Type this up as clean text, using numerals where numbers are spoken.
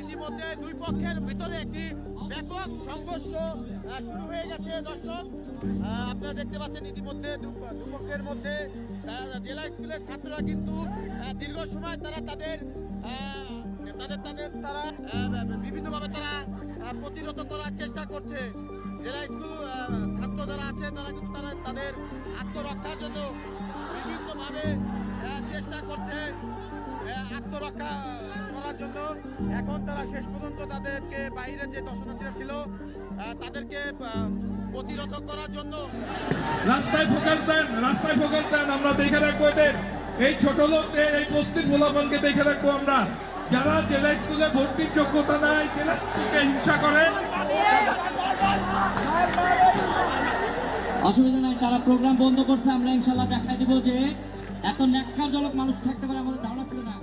ইতিমধ্যে দুই পক্ষের ভিতরে একটি ব্যাপক সংঘর্ষ শুরু হয়ে গেছে। দর্শক, আপনারা দেখতে পাচ্ছেন ইতিমধ্যে দুপক্ষের মধ্যে জেলা স্কুলের ছাত্ররা কিন্তু দীর্ঘ সময় তারা তাদের বিভিন্নভাবে তারা প্রতিরোধ করার চেষ্টা করছে। জেলা স্কুল ছাত্র যারা আছে তারা কিন্তু তাদের আত্মরক্ষার জন্য বিভিন্নভাবে চেষ্টা করছে আত্মরক্ষা করার জন্য। এখন তারা শেষ পর্যন্ত তাদেরকে বাইরে যে দর্শনার্থীরা ছিল তাদেরকে প্রতিরোধ করার জন্য রাস্তায় ফোকাস দেন। আমরা দেখে রাখবো এদের, এই ছোট লোকদের, এই বস্তির ভোলাপানকে দেখে রাখবো আমরা। যারা জেলা স্কুলে ভর্তির যোগ্যতা নাই, জেলা স্কুলকে হিংসা করে, অসুবিধা নাই, তারা প্রোগ্রাম বন্ধ করছে। আমরা ইনশাল্লাহ দেখাই দিব যে এত ন্যাক্কারজনক মানুষ থাকতে পারে আমাদের ধারণা ছিল না।